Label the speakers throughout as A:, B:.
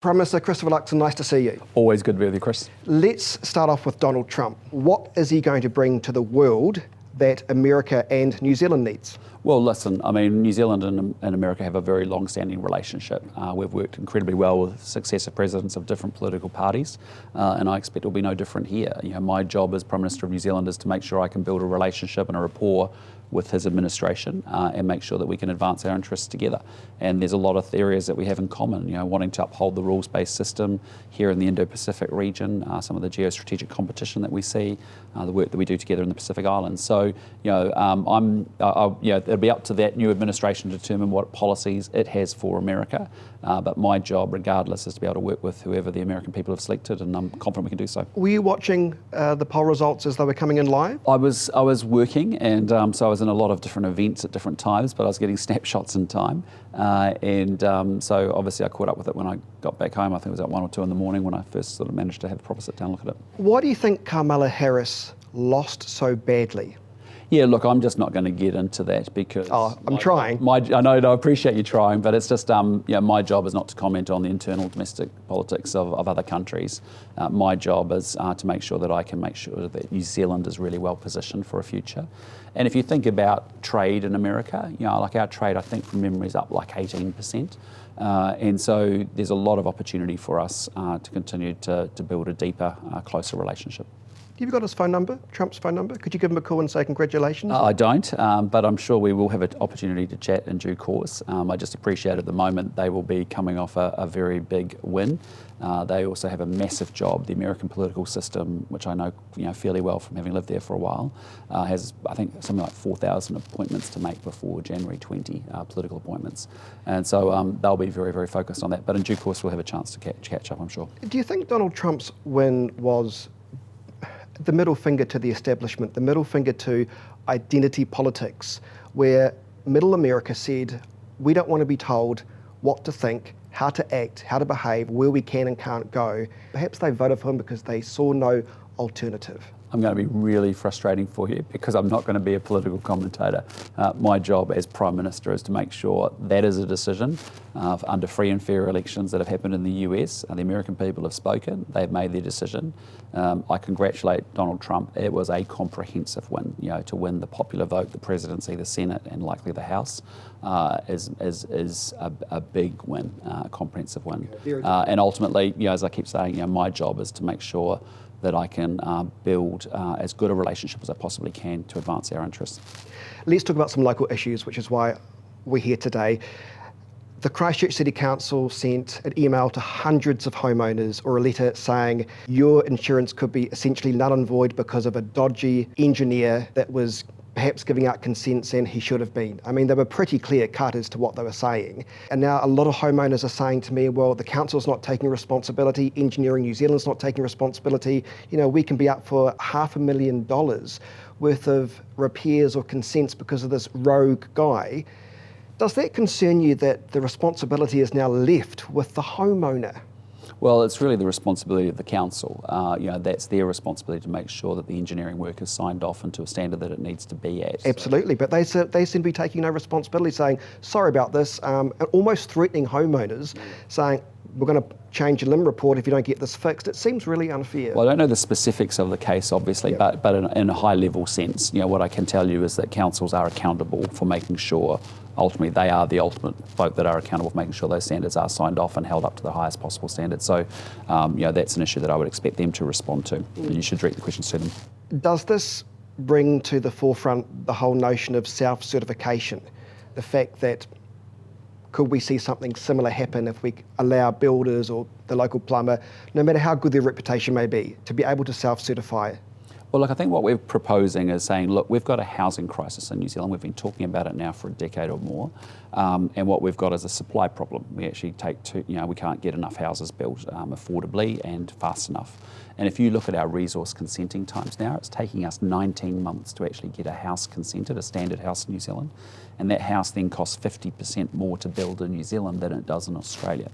A: Prime Minister Christopher Luxon, nice to see you.
B: Always good to be with you, Chris.
A: Let's start off with Donald Trump. What is he going to bring to the world that America and New Zealand needs?
B: Well, listen, I mean, New Zealand and America have a very long-standing relationship. We've worked incredibly well with successive presidents of different political parties, and I expect it will be no different here. You know, my job as Prime Minister of New Zealand is to make sure I can build a relationship and a rapport with his administration and make sure that we can advance our interests together. And there's a lot of areas that we have in common, you know, wanting to uphold the rules-based system here in the Indo-Pacific region, some of the geostrategic competition that we see, the work that we do together in the Pacific Islands. So, you know, it'll be up to that new administration to determine what policies it has for America. But my job, regardless, is to be able to work with whoever the American people have selected, and I'm confident we can do so.
A: Were you watching the poll results as they were coming in live?
B: I was working, and so I was in a lot of different events at different times, but I was getting snapshots in time. So obviously I caught up with it when I got back home. I think it was at 1 or 2 in the morning when I first sort of managed to have a proper sit down look at it.
A: Why do you think Kamala Harris lost so badly?
B: Yeah, look, I'm just not going to get into that because...
A: Oh, I'm trying.
B: I know, I appreciate you trying, but it's just, my job is not to comment on the internal domestic politics of other countries. My job is to make sure that I can make sure that New Zealand is really well positioned for a future. And if you think about trade in America, you know, like our trade, I think from memory is up like 18%. And so there's a lot of opportunity for us to continue to build a deeper, closer relationship.
A: Have you got his phone number, Trump's phone number? Could you give him a call and say congratulations?
B: I don't, but I'm sure we will have an opportunity to chat in due course. I just appreciate at the moment they will be coming off a very big win. They also have a massive job. The American political system, which I know, fairly well from having lived there for a while, has, I think, something like 4,000 appointments to make before January 20, political appointments. And so they'll be very, very focused on that. But in due course, we'll have a chance to catch up, I'm sure.
A: Do you think Donald Trump's win was the middle finger to the establishment, the middle finger to identity politics, where middle America said, we don't want to be told what to think, how to act, how to behave, where we can and can't go? Perhaps they voted for him because they saw no alternative. I'm
B: going to be really frustrating for you because I'm not going to be a political commentator. My job as Prime Minister is to make sure that is a decision under free and fair elections that have happened in the US. The American people have spoken, they've made their decision. I congratulate Donald Trump. It was a comprehensive win, to win the popular vote, the presidency, the Senate, and likely the House is a big win, a comprehensive win. And ultimately, as I keep saying, my job is to make sure that I can build as good a relationship as I possibly can to advance our interests.
A: Let's talk about some local issues, which is why we're here today. The Christchurch City Council sent an email to hundreds of homeowners or a letter saying your insurance could be essentially null and void because of a dodgy engineer that was perhaps giving out consents and he should have been. I mean, they were pretty clear cut as to what they were saying. And now a lot of homeowners are saying to me, well, the council's not taking responsibility, Engineering New Zealand's not taking responsibility. We can be up for $500,000 worth of repairs or consents because of this rogue guy. Does that concern you that the responsibility is now left with the homeowner?
B: Well, it's really the responsibility of the council. That's their responsibility to make sure that the engineering work is signed off into a standard that it needs to be at.
A: Absolutely, but they seem to be taking no responsibility, saying, sorry about this, almost threatening homeowners, saying, we're going to change your limb report if you don't get this fixed. It seems really unfair.
B: Well, I don't know the specifics of the case, obviously, but in a high-level sense, what I can tell you is that councils are accountable for making sure, ultimately, they are the ultimate folk that are accountable for making sure those standards are signed off and held up to the highest possible standards. So, that's an issue that I would expect them to respond to, and you should direct the questions to them.
A: Does this bring to the forefront the whole notion of self-certification? The fact that could we see something similar happen if we allow builders or the local plumber, no matter how good their reputation may be, to be able to self-certify?
B: Well, look, I think what we're proposing is saying, look, we've got a housing crisis in New Zealand. We've been talking about it now for a decade or more. And what we've got is a supply problem. We actually we can't get enough houses built affordably and fast enough. And if you look at our resource consenting times now, it's taking us 19 months to actually get a house consented, a standard house in New Zealand. And that house then costs 50% more to build in New Zealand than it does in Australia.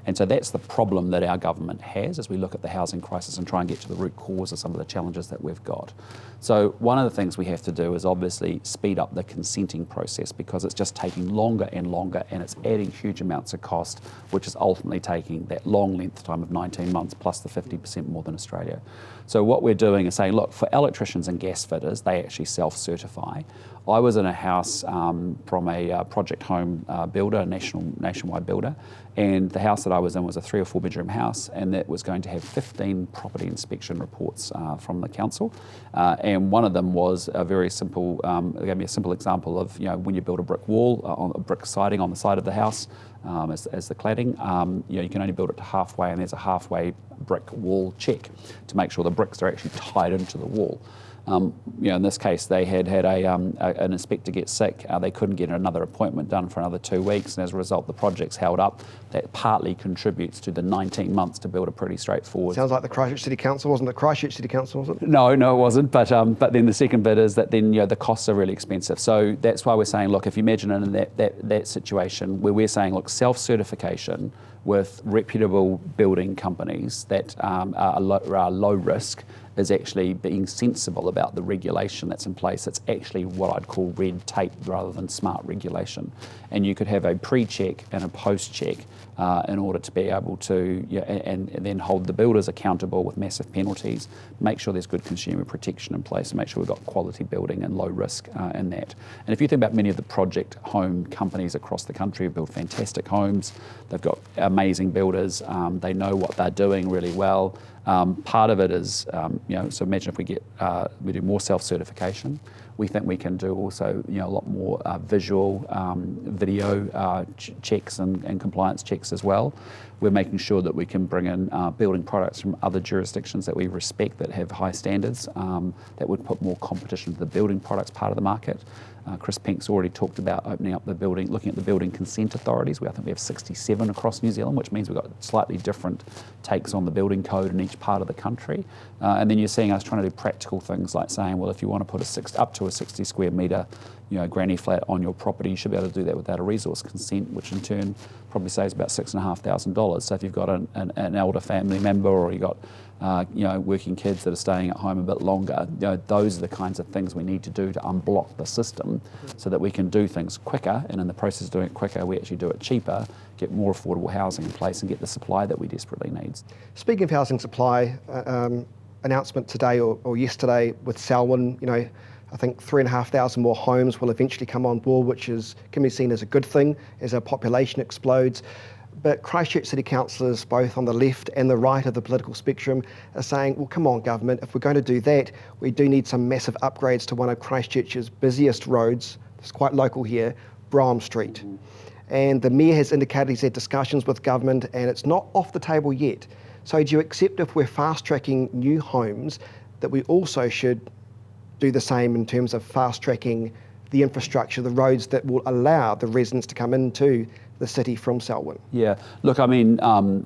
B: And so that's the problem that our government has as we look at the housing crisis and try and get to the root cause of some of the challenges that we've got. So one of the things we have to do is obviously speed up the consenting process, because it's just taking longer and longer, and it's adding huge amounts of cost, which is ultimately taking that long length time of 19 months plus the 50% more than Australia. So what we're doing is saying, look, for electricians and gas fitters, they actually self-certify. I was in a house from a project home builder, a nationwide builder, and the house that I was in was a 3 or 4 bedroom house, and that was going to have 15 property inspection reports from the council. And one of them was a very simple, they gave me a simple example of, when you build a brick wall, on a brick siding on the side of the house, as the cladding, you can only build it to halfway, and there's a halfway brick wall check to make sure the bricks are actually tied into the wall. In this case, they had an inspector get sick. They couldn't get another appointment done for another 2 weeks, and as a result, the project's held up. That partly contributes to the 19 months to build a pretty straightforward.
A: Sounds like the Christchurch City Council, wasn't it? Christchurch City Council, was it?
B: No, it wasn't. But then the second bit is that then the costs are really expensive. So that's why we're saying, look, if you imagine in that situation where we're saying, look, self-certification with reputable building companies that are low risk is actually being sensible about the regulation that's in place. It's actually what I'd call red tape rather than smart regulation. And you could have a pre-check and a post-check in order to be able to, and then hold the builders accountable with massive penalties, make sure there's good consumer protection in place, and make sure we've got quality building and low risk in that. And if you think about many of the project home companies across the country have built fantastic homes, they've got amazing builders, they know what they're doing really well. Part of it is, so imagine if we do more self-certification. We think we can do also, a lot more visual, video checks and compliance checks as well. We're making sure that we can bring in building products from other jurisdictions that we respect, that have high standards, that would put more competition to the building products part of the market. Chris Pink's already talked about opening up the building, looking at the building consent authorities. I think we have 67 across New Zealand, which means we've got slightly different takes on the building code in each part of the country. And then you're seeing us trying to do practical things like saying, well, if you want to put up to a 60 square metre granny flat on your property, you should be able to do that without a resource consent, which in turn probably saves about $6,500. So if you've got an elder family member, or you've got working kids that are staying at home a bit longer, those are the kinds of things we need to do to unblock the system so that we can do things quicker, and in the process of doing it quicker, we actually do it cheaper, get more affordable housing in place, and get the supply that we desperately need. Speaking
A: of housing supply, announcement today or yesterday with Selwyn, I think 3,500 more homes will eventually come on board, which can be seen as a good thing as our population explodes. But Christchurch City councillors, both on the left and the right of the political spectrum, are saying, well, come on, government, if we're going to do that, we do need some massive upgrades to one of Christchurch's busiest roads. It's quite local here, Brougham Street. Mm-hmm. And the Mayor has indicated he's had discussions with government, and it's not off the table yet. So do you accept, if we're fast-tracking new homes, that we also should do the same in terms of fast-tracking the infrastructure, the roads that will allow the residents to come into the city from Selwyn? Yeah, look, I mean,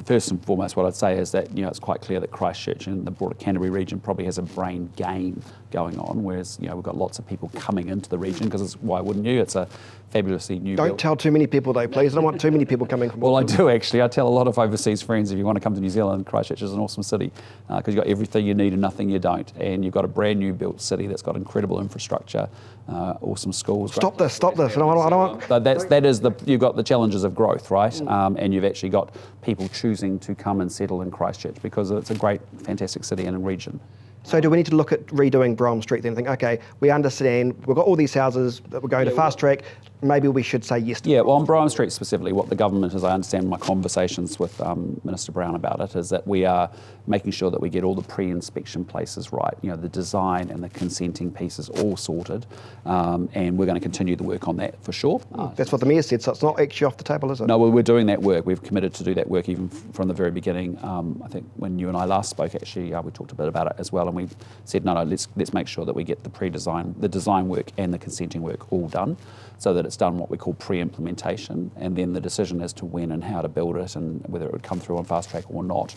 A: first and foremost, what I'd say is that it's quite clear that Christchurch and the broader Canterbury region probably has a brain gain going on, whereas we've got lots of people coming into the region, because why wouldn't you? It's a fabulously new. Don't tell too many people though, please. I don't want too many people coming from. Well, I do actually. I tell a lot of overseas friends, if you want to come to New Zealand, Christchurch is an awesome city, because you've got everything you need and nothing you don't, and you've got a brand new built city that's got incredible infrastructure, awesome schools. Stop this! I don't want. That is you've got the challenges of growth, right? And you've actually got people choosing to come and settle in Christchurch because it's a great, fantastic city and a region. So do we need to look at redoing Brougham Street then and think, okay, we understand, we've got all these houses that we're going to fast track, maybe we should say yes to that? Well, on Brougham Street specifically, what the government, as I understand my conversations with Minister Brown about it, is that we are making sure that we get all the pre-inspection places right, the design and the consenting pieces all sorted, and we're going to continue the work on that for sure. That's what the Mayor said, so it's not actually off the table, is it? No, well, we're doing that work. We've committed to do that work even from the very beginning. I think when you and I last spoke, actually, we talked a bit about it as well, and we said, no, let's make sure that we get the design work and the consenting work all done, so that it's done what we call pre-implementation, and then the decision as to when and how to build it and whether it would come through on fast track or not,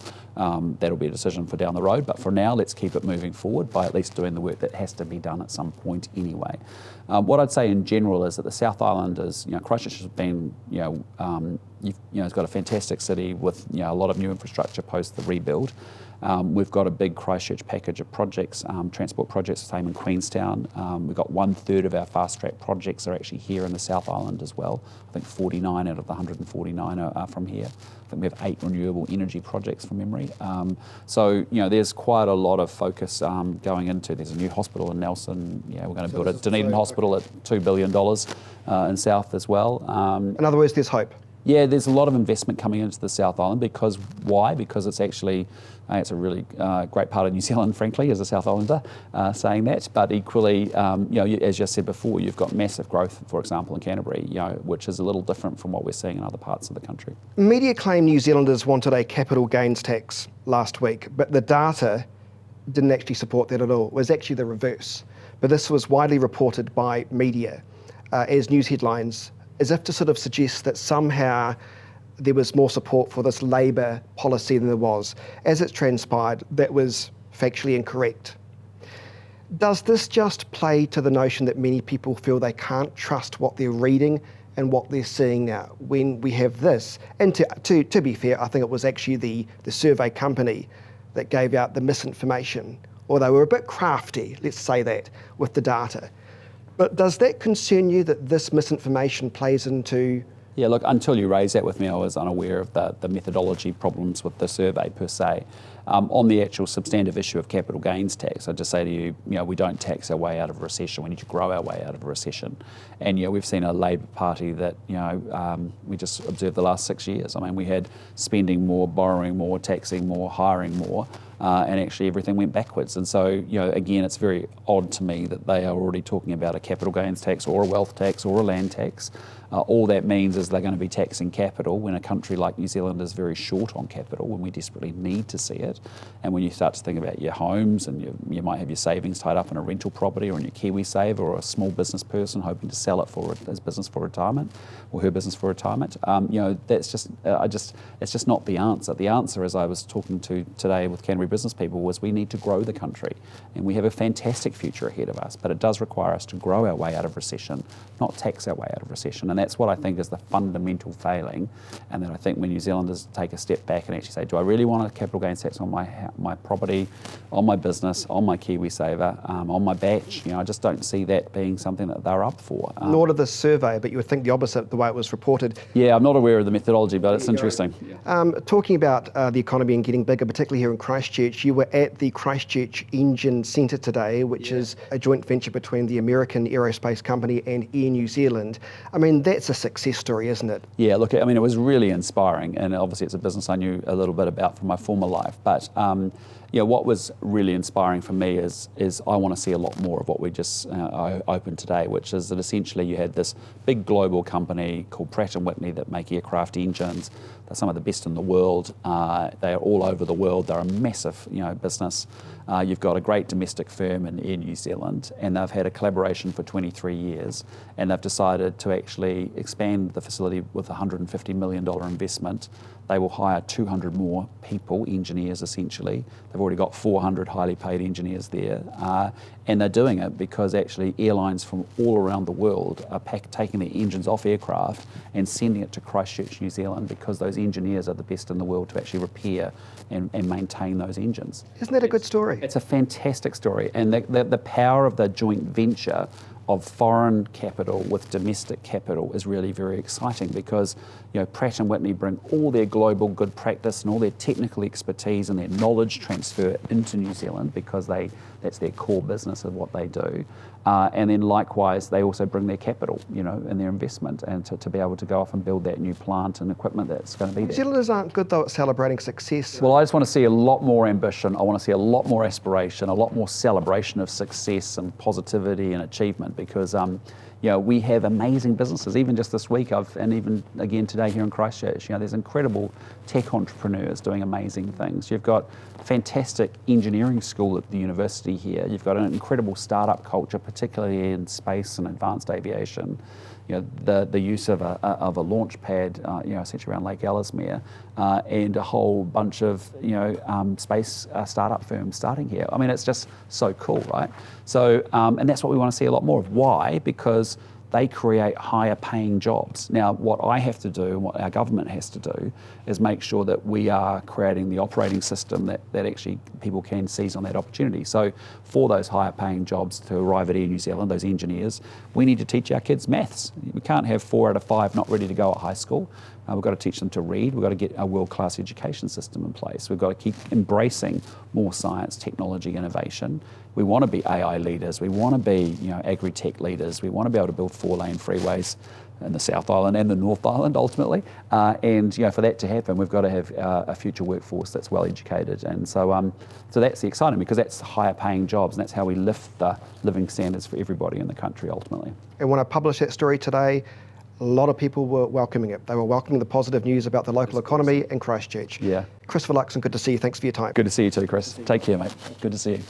A: that'll be a decision for down the road. But for now, let's keep it moving forward by at least doing the work that has to be done at some point anyway. What I'd say in general is that the South Island is, Christchurch has been,
B: it's got a fantastic city with a lot of new infrastructure post the rebuild. We've got a big Christchurch package of projects, transport projects, same in Queenstown. We've got 1/3 of our fast track projects are actually here in the South Island as well. I think 49 out of the 149 are from here. I think we have 8 renewable energy projects from memory. So there's quite a lot of focus going into. There's a new hospital in Nelson. We're going to build a Dunedin hospital at $2 billion in South as well.
A: In other words, there's hope.
B: Yeah, there's a lot of investment coming into the South Island because why? Because it's actually it's a really great part of New Zealand, frankly, as a South Islander saying that. But equally, as you said before, you've got massive growth, for example, in Canterbury, which is a little different from what we're seeing in other parts of the country.
A: Media claim New Zealanders wanted a capital gains tax last week, but the data didn't actually support that at all. It was actually the reverse. But this was widely reported by media as news headlines, as if to sort of suggest that somehow there was more support for this Labour policy than there was. As it's transpired, that was factually incorrect. Does this just play to the notion that many people feel they can't trust what they're reading and what they're seeing now when we have this? And to be fair, I think it was actually the survey company that gave out the misinformation, or they were a bit crafty, let's say that, with the data. But does that concern you that this misinformation plays into...
B: Yeah, look, until you raised that with me, I was unaware of the methodology problems with the survey per se. On the actual substantive issue of capital gains tax, I'd just say to you, we don't tax our way out of a recession. We need to grow our way out of a recession. And we've seen a Labour Party that we just observed the last 6 years. I mean, we had spending more, borrowing more, taxing more, hiring more, and actually everything went backwards. And so, again, it's very odd to me that they are already talking about a capital gains tax or a wealth tax or a land tax. All that means is they're going to be taxing capital when a country like New Zealand is very short on capital, when we desperately need to see it. And when you start to think about your homes and you might have your savings tied up in a rental property or in your KiwiSaver, or a small business person hoping to sell it for his business for retirement or her business for retirement, that's just it's just not the answer. The answer, as I was talking to today with Canterbury business people, was we need to grow the country, and we have a fantastic future ahead of us, but it does require us to grow our way out of recession, not tax our way out of recession. And that's what I think is the fundamental failing, and that I think when New Zealanders take a step back and actually say, do I really want a capital gains tax on my property, on my business, on my KiwiSaver, on my batch? I just don't see that being something that they're up for.
A: Nor did this survey, but you would think the opposite the way it was reported.
B: Yeah, I'm not aware of the methodology, but it's interesting.
A: Talking about the economy and getting bigger, particularly here in Christchurch, you were at the Christchurch Engine Centre today, which is a joint venture between the American Aerospace company and Air New Zealand. I mean, that's a success story, isn't it?
B: Yeah, look, I mean, it was really inspiring, and obviously it's a business I knew a little bit about from my former life, but what was really inspiring for me is I want to see a lot more of what we just opened today, which is that essentially you had this big global company called Pratt & Whitney that make aircraft engines. They're some of the best in the world. They are all over the world. They're a massive business. You've got a great domestic firm in Air New Zealand, and they've had a collaboration for 23 years, and they've decided to actually expand the facility with a $150 million investment. They will hire 200 more people, engineers essentially. They've already got 400 highly paid engineers there. And they're doing it because actually airlines from all around the world are taking their engines off aircraft and sending it to Christchurch, New Zealand, because those engineers are the best in the world to actually repair and maintain those engines.
A: Isn't that a good story?
B: It's a fantastic story. And the power of the joint venture of foreign capital with domestic capital is really very exciting, because Pratt & Whitney bring all their global good practice and all their technical expertise and their knowledge transfer into New Zealand, because that's their core business of what they do. And then likewise, they also bring their capital, and their investment, and to be able to go off and build that new plant and equipment that's going to be there.
A: New Zealanders aren't good though at celebrating success.
B: Well, I just want to see a lot more ambition. I want to see a lot more aspiration, a lot more celebration of success and positivity and achievement, because we have amazing businesses. Even just this week, and even again today here in Christchurch, there's incredible tech entrepreneurs doing amazing things. You've got fantastic engineering school at the university here. You've got an incredible startup culture, particularly in space and advanced aviation. The use of a launch pad, essentially around Lake Ellesmere, and a whole bunch of space startup firms starting here. I mean, it's just so cool, right? So, and that's what we want to see a lot more of. Why? Because they create higher paying jobs. Now, what I have to do and what our government has to do is make sure that we are creating the operating system that actually people can seize on that opportunity. So for those higher paying jobs to arrive at Air New Zealand, those engineers, we need to teach our kids maths. We can't have 4 out of 5 not ready to go at high school. We've got to teach them to read. We've got to get a world-class education system in place. We've got to keep embracing more science, technology, innovation. We want to be AI leaders. We want to be, agri-tech leaders. We want to be able to build 4-lane freeways in the South Island and the North Island ultimately. And for that to happen, we've got to have a future workforce that's well educated. And so that's the exciting, because that's higher paying jobs, and that's how we lift the living standards for everybody in the country ultimately.
A: And when I published that story today, a lot of people were welcoming it. They were welcoming the positive news about the local economy in Christchurch.
B: Yeah.
A: Christopher Luxon, good to see you. Thanks for your time.
B: Good to see you too, Chris. Take care, mate. Good to see you.